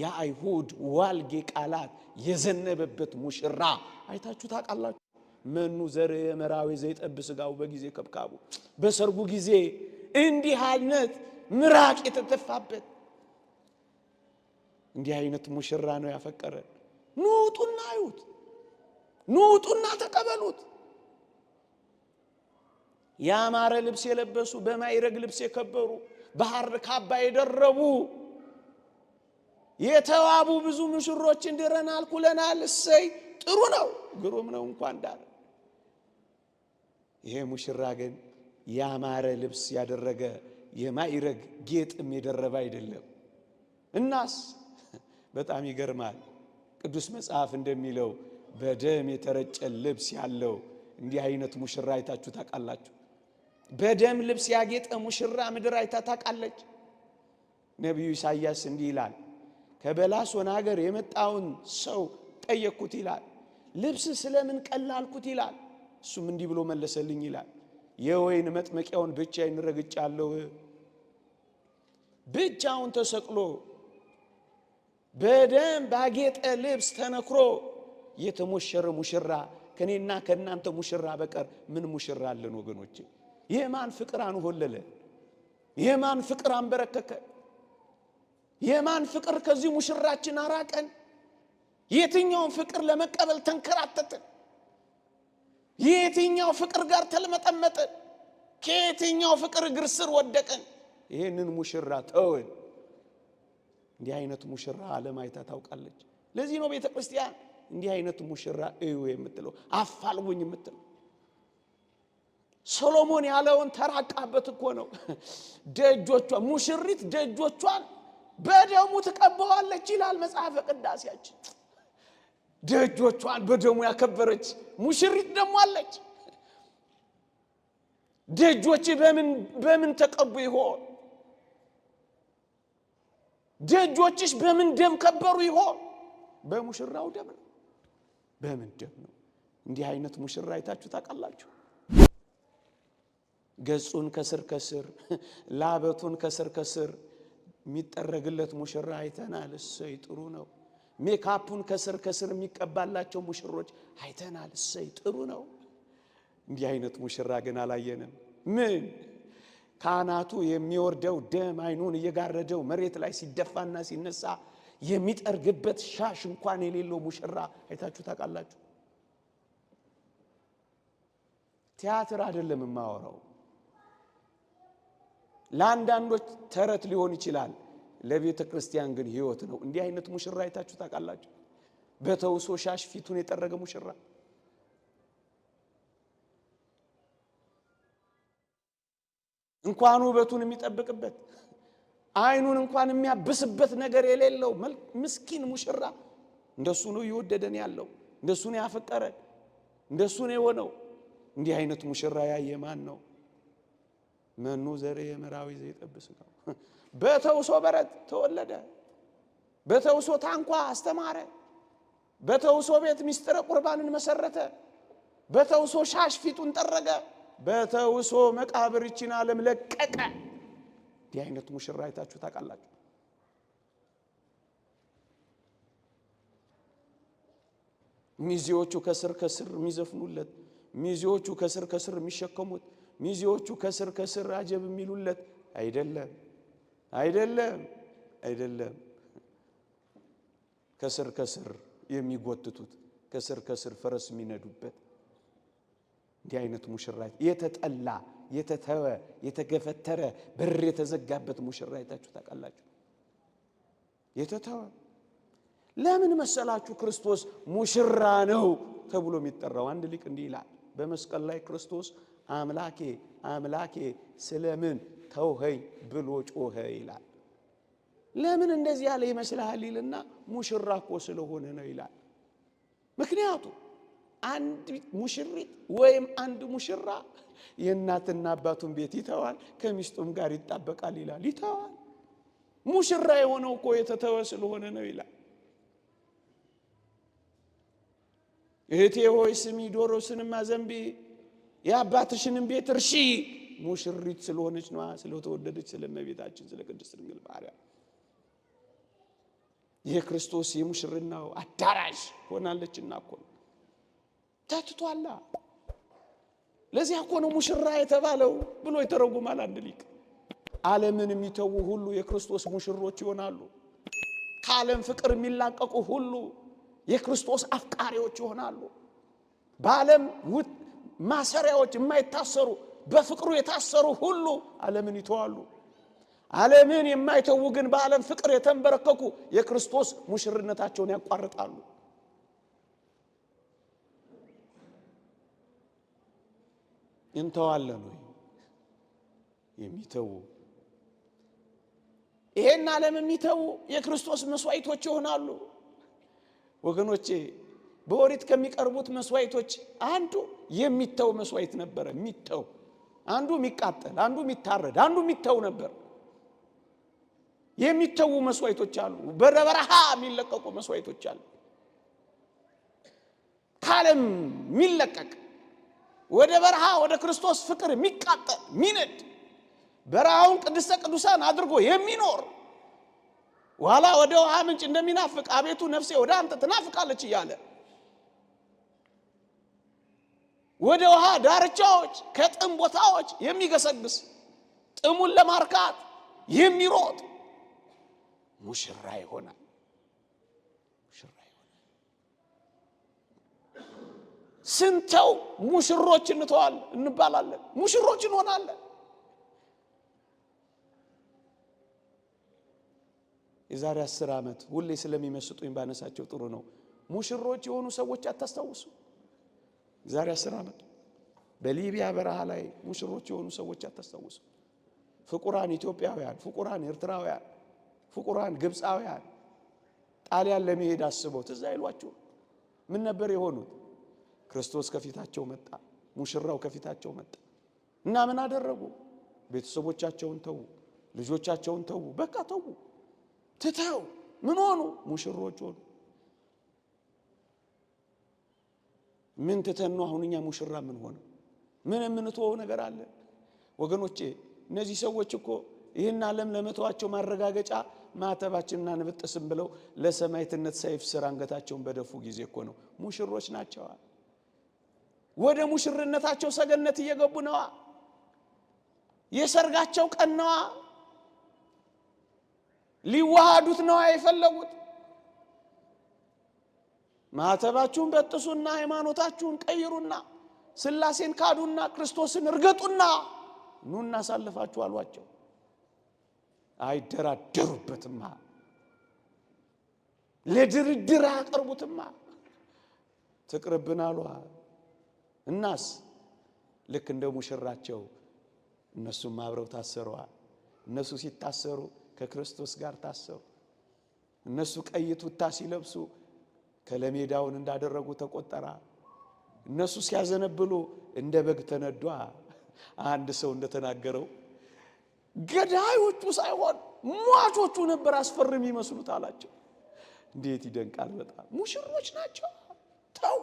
የአይሁድ ዋልጌ ቃላት የዘነበበት ሙሽራ አይታችሁ ታውቃላችሁ? መኑ ዘር መራዊ ዘይጠብ ስጋው በጊዜ ከብካቡ በሰርጉ ጊዜ እንዲህ አይነት ምራቅ የተተፋበት እንዲህ አይነት ሙሽራ ነው ያፈቀረን። ኑጡና አዩት፣ ኑጡና ተቀበሉት። ያማረ ልብስ የለበሱ በማይረግ ልብስ የከበሩ በሐር ካባ የደረቡ የተዋቡ ብዙ ሙሽሮችን ድረናል፣ ኩለናል። እሰይ ጥሩ ነው፣ ግሩም ነው እንኳን ዳር። ይሄ ሙሽራ ግን ያማረ ልብስ ያደረገ የማይረግ ጌጥም የደረበ አይደለም። እናስ በጣም ይገርማል። ቅዱስ መጽሐፍ እንደሚለው በደም የተረጨ ልብስ ያለው እንዲህ አይነት ሙሽራ አይታችሁ ታውቃላችሁ? በደም ልብስ ያጌጠ ሙሽራ ምድር አይታ ታውቃለች? ነቢዩ ኢሳይያስ እንዲህ ይላል፣ ከበላሶን ሀገር የመጣውን ሰው ጠየቅኩት ይላል። ልብስ ስለምን ቀላልኩት ይላል። እሱም እንዲህ ብሎ መለሰልኝ ይላል፣ የወይን መጥመቂያውን ብቻዬን ረግጫለሁ። ብቻውን ተሰቅሎ በደም ባጌጠ ልብስ ተነክሮ የተሞሸረ ሙሽራ ከኔና ከናንተ ሙሽራ በቀር ምን ሙሽራ አለን ወገኖቼ? የማን ፍቅር አንሆለለ? የማን ፍቅር አንበረከከ? የማን ፍቅር ከዚህ ሙሽራችን አራቀን? የትኛው ፍቅር ለመቀበል ተንከራተተን? የትኛው ፍቅር ጋር ተለመጠመጠን? ከየትኛው ፍቅር እግር ስር ወደቀን? ይሄንን ሙሽራ ተወን። እንዲህ አይነት ሙሽራ ዓለም አይታ ታውቃለች። ለዚህ ነው ቤተ ክርስቲያን እንዲህ አይነት ሙሽራ እዩ የምትለው፣ አፋልጉኝ የምትለው። ሶሎሞን ያለውን ተራቃበት እኮ ነው። ደጆቿ ሙሽሪት ደጆቿን በደሙ ትቀባዋለች ይላል መጽሐፈ ቅዳሴያችን። ደጆቿን በደሙ ያከበረች ሙሽሪት ደሞ አለች። ደጆች በምን ተቀቡ ይሆን? ደጆችሽ በምን ደም ከበሩ ይሆን? በሙሽራው ደም ነው። በምን ደም ነው? እንዲህ አይነት ሙሽራ አይታችሁ ታውቃላችሁ? ገጹን ከስር ከስር ላበቱን ከስር ከስር የሚጠረግለት ሙሽራ አይተናል። እሰይ ጥሩ ነው። ሜካፑን ከስር ከስር የሚቀባላቸው ሙሽሮች አይተናል። እሰይ ጥሩ ነው። እንዲህ አይነት ሙሽራ ግን አላየንም። ምን ካህናቱ የሚወርደው ደም አይኑን እየጋረደው መሬት ላይ ሲደፋና ሲነሳ የሚጠርግበት ሻሽ እንኳን የሌለው ሙሽራ አይታችሁ ታውቃላችሁ? ቲያትር አይደለም የማወራው። ለአንዳንዶች ተረት ሊሆን ይችላል፣ ለቤተ ክርስቲያን ግን ሕይወት ነው። እንዲህ አይነት ሙሽራ አይታችሁ ታውቃላችሁ? በተውሶ ሻሽ ፊቱን የጠረገ ሙሽራ እንኳን ውበቱን የሚጠብቅበት አይኑን እንኳን የሚያብስበት ነገር የሌለው ምስኪን ሙሽራ እንደሱ ነው እየወደደን ያለው፣ እንደሱ ነው ያፈቀረን፣ እንደሱ ነው የሆነው። እንዲህ አይነት ሙሽራ ያየ ማን ነው? መኑ ዘርየ መራዊ ዘይጠብስጋው። በተውሶ በረት ተወለደ፣ በተውሶ ታንኳ አስተማረ፣ በተውሶ ቤት ምስጢረ ቁርባንን መሰረተ፣ በተውሶ ሻሽ ፊቱን ጠረገ፣ በተውሶ መቃብር ይችን ዓለም ለቀቀ። እንዲህ አይነት ሙሽራ አይታችሁ ታውቃላችሁ? ሚዜዎቹ ከስር ከስር የሚዘፍኑለት፣ ሚዜዎቹ ከስር ከስር የሚሸከሙት፣ ሚዜዎቹ ከስር ከስር አጀብ የሚሉለት አይደለም፣ አይደለም፣ አይደለም። ከስር ከስር የሚጎትቱት፣ ከስር ከስር ፈረስ የሚነዱበት እንዲህ አይነት ሙሽራ የተጠላ የተተወ የተገፈተረ በር የተዘጋበት ሙሽራ አይታችሁ ታውቃላችሁ? የተተወ ለምን መሰላችሁ? ክርስቶስ ሙሽራ ነው ተብሎ የሚጠራው። አንድ ሊቅ እንዲህ ይላል በመስቀል ላይ ክርስቶስ አምላኬ አምላኬ ስለምን ተውኸኝ ብሎ ጮኸ ይላል። ለምን እንደዚህ ያለ ይመስልሃል ይልና ሙሽራ እኮ ስለሆነ ነው ይላል። ምክንያቱም አንድ ሙሽሪት ወይም አንድ ሙሽራ የእናትና አባቱን ቤት ይተዋል፣ ከሚስቱም ጋር ይጣበቃል ይላል። ይተዋል። ሙሽራ የሆነው እኮ የተተወ ስለሆነ ነው ይላል። እህቴ ሆይ ስሚ፣ ዶሮስንም አዘንቢ፣ የአባትሽንም ቤት እርሺ። ሙሽሪት ስለሆነች ነው፣ ስለተወደደች ስለእመቤታችን ስለ ቅድስት ድንግል ማርያም የክርስቶስ የሙሽርናው አዳራሽ ሆናለችና እኮ ተትቷላ። ለዚህ እኮ ነው ሙሽራ የተባለው ብሎ ይተረጉማል አንድ ሊቅ። ዓለምን የሚተዉ ሁሉ የክርስቶስ ሙሽሮች ይሆናሉ። ከዓለም ፍቅር የሚላቀቁ ሁሉ የክርስቶስ አፍቃሪዎች ይሆናሉ። በዓለም ማሰሪያዎች የማይታሰሩ በፍቅሩ የታሰሩ ሁሉ ዓለምን ይተዋሉ። ዓለምን የማይተዉ ግን በዓለም ፍቅር የተንበረከኩ የክርስቶስ ሙሽርነታቸውን ያቋርጣሉ። እንተዋለን ወይ? የሚተዉ ይሄን ዓለም የሚተዉ የክርስቶስ መስዋዕቶች ይሆናሉ። ወገኖቼ በኦሪት ከሚቀርቡት መስዋዕቶች አንዱ የሚተው መስዋዕት ነበር። የሚተው አንዱ የሚቃጠል፣ አንዱ የሚታረድ፣ አንዱ የሚተው ነበር። የሚተው መስዋዕቶች አሉ። በረበረሃ የሚለቀቁ መስዋዕቶች አሉ። ካለም የሚለቀቅ ወደ በረሃ ወደ ክርስቶስ ፍቅር የሚቃጠል ሚነድ በረሃውን ቅድስተ ቅዱሳን አድርጎ የሚኖር ዋላ ወደ ውሃ ምንጭ እንደሚናፍቅ አቤቱ ነፍሴ ወደ አንተ ትናፍቃለች እያለ ወደ ውሃ ዳርቻዎች ከጥም ቦታዎች የሚገሰግስ ጥሙን ለማርካት የሚሮጥ ሙሽራ ይሆናል። ሙሽራ ይሆናል። ስንተው ሙሽሮች እንባላለን፣ ሙሽሮች እንሆናለን። የዛሬ 10 ዓመት ሁሌ ስለሚመስጡኝ ባነሳቸው ጥሩ ነው። ሙሽሮች የሆኑ ሰዎች አታስታውሱ? የዛሬ 10 ዓመት በሊቢያ በረሃ ላይ ሙሽሮች የሆኑ ሰዎች አታስታውሱ? ፍቁራን ኢትዮጵያውያን፣ ፍቁራን ኤርትራውያን፣ ፍቁራን ግብፃውያን ጣሊያን ለመሄድ አስበው ትዝ አይሏችሁ? ምን ነበር የሆኑት? ክርስቶስ ከፊታቸው መጣ፣ ሙሽራው ከፊታቸው መጣ እና ምን አደረጉ? ቤተሰቦቻቸውን ተዉ፣ ልጆቻቸውን ተዉ፣ በቃ ተዉ። ትተው ምን ሆኑ? ሙሽሮች ሆኑ። ምን ትተን ነው አሁን እኛ ሙሽራ ምን ሆነ? ምን የምንተወው ነገር አለ? ወገኖቼ እነዚህ ሰዎች እኮ ይህን ዓለም ለመተዋቸው ማረጋገጫ ማተባችንና እንበጥስም ብለው ለሰማዕትነት ሰይፍ ስር አንገታቸውን በደፉ ጊዜ እኮ ነው ሙሽሮች ናቸው። ወደ ሙሽርነታቸው ሰገነት እየገቡ ነው። የሰርጋቸው ቀን ነው። ሊዋሃዱት ነው የፈለጉት። ማተባችሁን በጥሱና ሃይማኖታችሁን ቀይሩና ሥላሴን ካዱና ክርስቶስን እርገጡና ኑና ሳልፋችሁ አሏቸው። አይደራደሩበትም፣ ለድርድር አያቀርቡትም። ትቅርብን አሉ። እናስ ልክ እንደ ሙሽራቸው እነሱም አብረው ታሰሩዋል። እነሱ ሲታሰሩ ከክርስቶስ ጋር ታሰሩ። እነሱ ቀይ ቱታ ሲለብሱ ከለሜዳውን እንዳደረጉ ተቆጠራ። እነሱ ሲያዘነብሉ እንደ በግ ተነዷ። አንድ ሰው እንደተናገረው ገዳዮቹ ሳይሆን ሟቾቹ ነበር አስፈርም ይመስሉት አላቸው። እንዴት ይደንቃል! በጣም ሙሽሮች ናቸው። ተው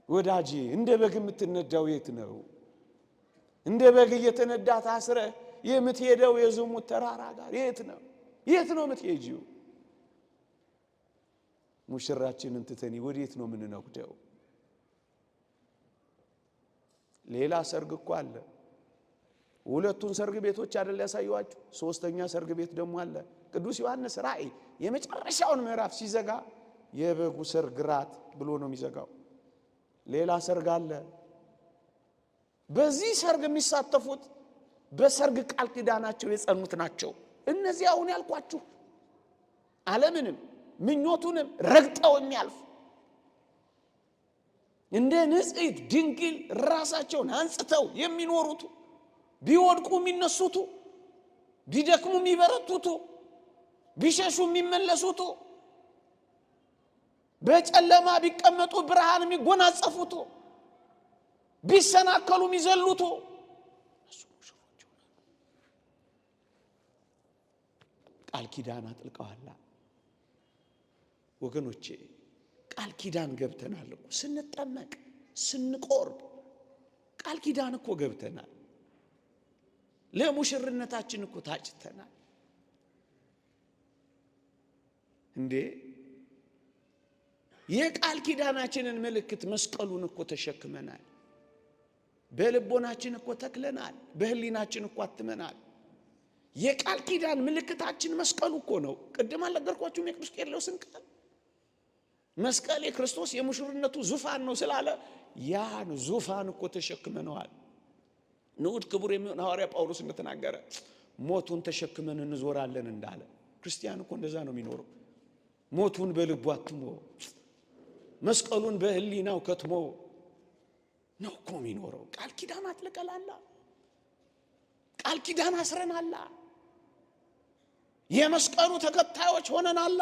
ወዳጄ፣ እንደ በግ የምትነዳው የት ነው? እንደ በግ እየተነዳ ታስረ የምትሄደው የዝሙት ተራራ ጋር የት ነው? የት ነው የምትሄጂው? ሙሽራችንን ትተኒ ወዴት ነው የምንነጉደው? ሌላ ሰርግ እኮ አለ። ሁለቱን ሰርግ ቤቶች አይደል ያሳዩዋችሁ? ሶስተኛ ሰርግ ቤት ደግሞ አለ። ቅዱስ ዮሐንስ ራእይ የመጨረሻውን ምዕራፍ ሲዘጋ የበጉ ሰርግ ራት ብሎ ነው የሚዘጋው። ሌላ ሰርግ አለ። በዚህ ሰርግ የሚሳተፉት በሰርግ ቃል ኪዳናቸው የጸኑት ናቸው። እነዚህ አሁን ያልኳችሁ ዓለምንም ምኞቱንም ረግጠው የሚያልፉ እንደ ንጽሕት ድንግል ራሳቸውን አንጽተው የሚኖሩት፣ ቢወድቁ የሚነሱት፣ ቢደክሙ የሚበረቱት፣ ቢሸሹ የሚመለሱት፣ በጨለማ ቢቀመጡ ብርሃን የሚጎናጸፉት፣ ቢሰናከሉ የሚዘሉት ቃል ኪዳን አጥልቀዋል። ወገኖቼ ቃል ኪዳን ገብተናል እኮ ስንጠመቅ ስንቆርብ ቃል ኪዳን እኮ ገብተናል። ለሙሽርነታችን እኮ ታጭተናል። እንዴ የቃል ኪዳናችንን ምልክት መስቀሉን እኮ ተሸክመናል። በልቦናችን እኮ ተክለናል። በህሊናችን እኮ አትመናል። የቃል ኪዳን ምልክታችን መስቀሉ እኮ ነው። ቅድም አልነገርኳችሁም? የቅዱስ ቄርሎስን ቃል መስቀል የክርስቶስ የሙሽርነቱ ዙፋን ነው ስላለ ያን ዙፋን እኮ ተሸክመነዋል። ንዑድ ክቡር የሚሆን ሐዋርያ ጳውሎስ እንደተናገረ ሞቱን ተሸክመን እንዞራለን እንዳለ ክርስቲያን እኮ እንደዛ ነው የሚኖረው። ሞቱን በልቡ አትሞ መስቀሉን በህሊናው ከትሞ ነው እኮ የሚኖረው። ቃል ኪዳን አጥልቀናል። ቃል ኪዳን አስረናል። የመስቀሉ ተከታዮች ሆነናል።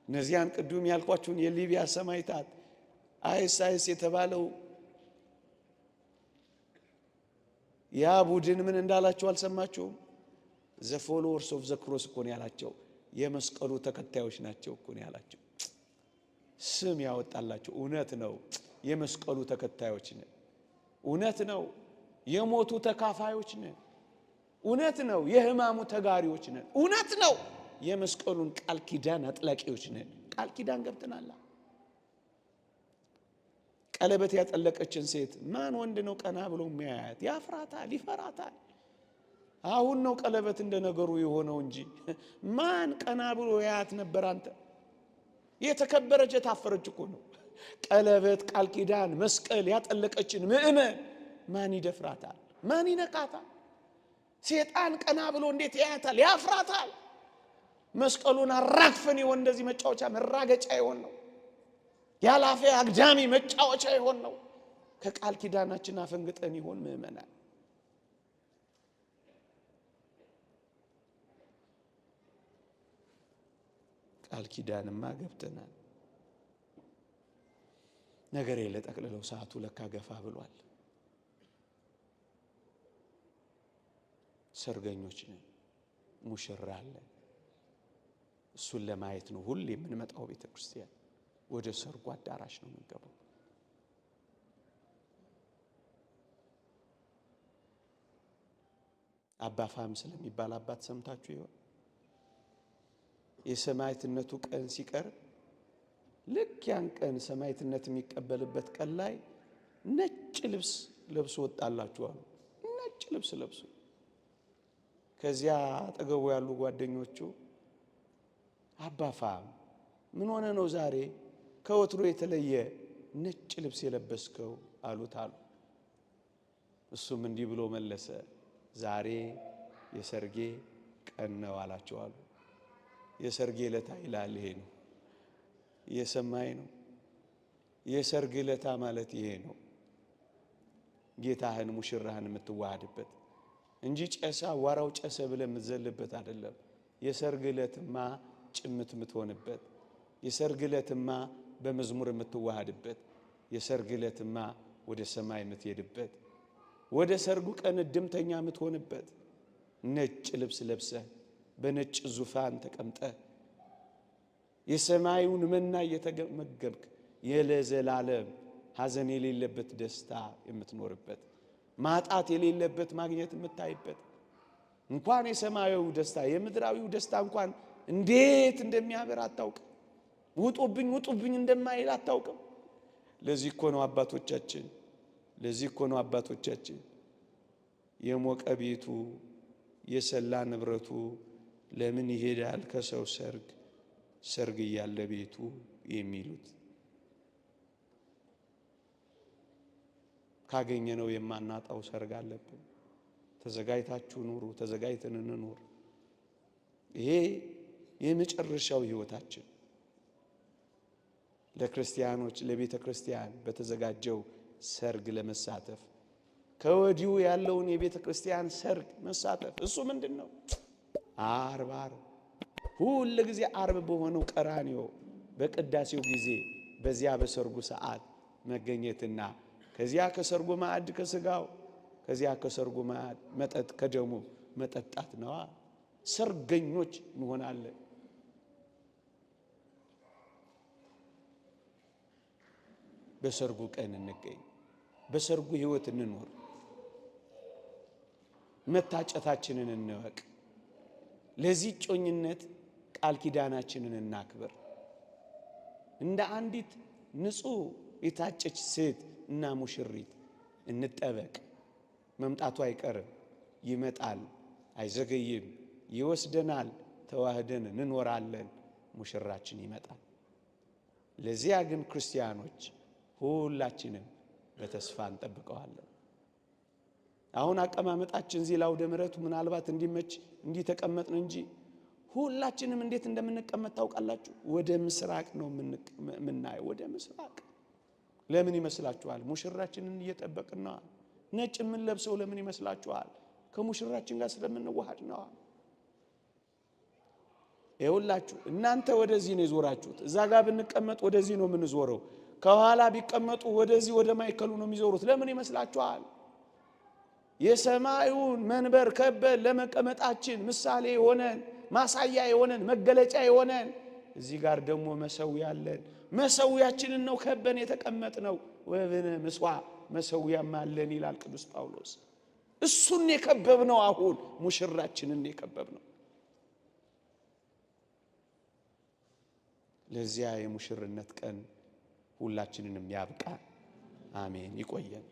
እነዚያን ቅዱም ያልኳችሁን የሊቢያ ሰማዕታት አይኤስ የተባለው ያ ቡድን ምን እንዳላቸው አልሰማችሁም? the followers of the cross እኮ ነው ያላቸው። የመስቀሉ ተከታዮች ናቸው እኮ ነው ያላቸው። ስም ያወጣላቸው። እውነት ነው፣ የመስቀሉ ተከታዮች ነን። እውነት ነው፣ የሞቱ ተካፋዮች ነን። እውነት ነው፣ የሕማሙ ተጋሪዎች ነን። እውነት ነው፣ የመስቀሉን ቃል ኪዳን አጥላቂዎች ነን። ቃል ኪዳን ገብተናል። ቀለበት ያጠለቀችን ሴት ማን ወንድ ነው ቀና ብሎ የሚያያት? ያፍራታል፣ ይፈራታል። አሁን ነው ቀለበት እንደ ነገሩ የሆነው እንጂ ማን ቀና ብሎ ያያት ነበር? አንተ የተከበረች የታፈረች እኮ ነው። ቀለበት ቃል ኪዳን መስቀል ያጠለቀችን ምእመን ማን ይደፍራታል? ማን ይነካታል? ሰይጣን ቀና ብሎ እንዴት ያያታል? ያፍራታል። መስቀሉን አራግፈን ይሆን እንደዚህ መጫወቻ መራገጫ ይሆን ነው? ያላፈ አግዳሚ መጫወቻ ይሆን ነው? ከቃል ኪዳናችን አፈንግጠን ይሆን ምእመናን? ቃል ኪዳንማ ገብተናል። ነገር የለጠቅልለው ሰዓቱ ለካ ገፋ ብሏል። ሰርገኞች ነን፣ ሙሽራ አለ። እሱን ለማየት ነው ሁሌ የምንመጣው ቤተ ክርስቲያን። ወደ ሰርጉ አዳራሽ ነው የምንገባው። አባ ፋም ስለሚባል አባት ሰምታችሁ ይሆን? የሰማዕትነቱ ቀን ሲቀርብ ልክ ያን ቀን ሰማዕትነት የሚቀበልበት ቀን ላይ ነጭ ልብስ ለብሶ ወጣላችሁ አሉ። ነጭ ልብስ ለብሶ ከዚያ አጠገቡ ያሉ ጓደኞቹ አባ ፋም ምን ሆነ ነው ዛሬ ከወትሮ የተለየ ነጭ ልብስ የለበስከው አሉት አሉ። እሱም እንዲህ ብሎ መለሰ፣ ዛሬ የሰርጌ ቀን ነው አላቸው አሉ። የሰርጌ ዕለት ይላል ይሄ ነው። እየሰማኝ ነው? የሰርግ ዕለት ማለት ይሄ ነው። ጌታህን ሙሽራህን የምትዋሃድበት እንጂ ጨሳ ዋራው ጨሰ ብለህ የምትዘልበት አይደለም። የሰርግ ዕለትማ ጭምት የምትሆንበት፣ የሰርግ ዕለትማ በመዝሙር የምትዋሃድበት፣ የሰርግ ዕለትማ ወደ ሰማይ የምትሄድበት፣ ወደ ሰርጉ ቀን እድምተኛ የምትሆንበት፣ ነጭ ልብስ ለብሰህ በነጭ ዙፋን ተቀምጠህ የሰማዩን መና እየተመገብክ የለዘላለም ሐዘን የሌለበት ደስታ የምትኖርበት፣ ማጣት የሌለበት ማግኘት የምታይበት፣ እንኳን የሰማያዊው ደስታ የምድራዊው ደስታ እንኳን እንዴት እንደሚያበር አታውቅም። ውጡብኝ ውጡብኝ እንደማይል አታውቅም። ለዚህ እኮ ነው አባቶቻችን የሞቀ ቤቱ የሰላ ንብረቱ ለምን ይሄዳል ከሰው ሰርግ ሰርግ እያለ ቤቱ የሚሉት። ካገኘነው የማናጣው ሰርግ አለብን። ተዘጋጅታችሁ ኑሩ፣ ተዘጋጅተን እንኑር። ይሄ የመጨረሻው ህይወታችን ለክርስቲያኖች ለቤተ ክርስቲያን በተዘጋጀው ሰርግ ለመሳተፍ ከወዲሁ ያለውን የቤተ ክርስቲያን ሰርግ መሳተፍ። እሱ ምንድነው? ዓርብ ሁል ጊዜ ዓርብ በሆነው ቀራንዮ በቅዳሴው ጊዜ በዚያ በሰርጉ ሰዓት መገኘትና ከዚያ ከሰርጉ ማዕድ ከስጋው ከዚያ ከሰርጉ ማዕድ መጠጥ ከደሙ መጠጣት ነው። ሰርገኞች እንሆናለን። በሰርጉ ቀን እንገኝ፣ በሰርጉ ህይወት እንኖር፣ መታጨታችንን እንወቅ። ለዚህ ጮኝነት ቃል ኪዳናችንን እናክብር። እንደ አንዲት ንጹህ የታጨች ሴት እና ሙሽሪት እንጠበቅ። መምጣቱ አይቀርም፣ ይመጣል፣ አይዘገይም፣ ይወስደናል። ተዋህደን እንኖራለን። ሙሽራችን ይመጣል። ለዚያ ግን ክርስቲያኖች ሁላችንም በተስፋ እንጠብቀዋለን። አሁን አቀማመጣችን እዚህ ለአውደ ምሕረቱ ምናልባት እንዲመች እንዲተቀመጥን እንጂ ሁላችንም እንዴት እንደምንቀመጥ ታውቃላችሁ? ወደ ምስራቅ ነው የምናየው። ወደ ምስራቅ ለምን ይመስላችኋል? ሙሽራችንን እየጠበቅን ነው። ነጭ የምንለብሰው ለምን ይመስላችኋል? ከሙሽራችን ጋር ስለምንዋሃድ ነው። ይኸውላችሁ እናንተ ወደዚህ ነው የዞራችሁት። እዛ ጋር ብንቀመጥ ወደዚህ ነው የምንዞረው። ከኋላ ቢቀመጡ ወደዚህ ወደ ማይከሉ ነው የሚዞሩት። ለምን ይመስላችኋል? የሰማዩን መንበር ከበን ለመቀመጣችን ምሳሌ የሆነን ማሳያ የሆነን መገለጫ የሆነን እዚህ ጋር ደግሞ መሰዊያ አለን። መሰዊያችንን ነው ከበን የተቀመጥነው። ወብነ ምስዋዕ መሰዊያም አለን ይላል ቅዱስ ጳውሎስ። እሱን የከበብነው አሁን ሙሽራችንን የከበብነው። ለዚያ የሙሽርነት ቀን ሁላችንንም ያብቃ። አሜን። ይቆየን።